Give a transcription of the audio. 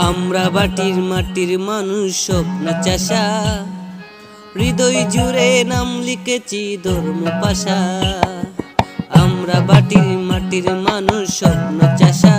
আমরা বাটির মাটির মানুষ স্বপ্ন চাষা, হৃদয় জুড়ে নাম লিখেছি ধর্ম পাশা। আমরা বাটির মাটির মানুষ স্বপ্ন চাষা,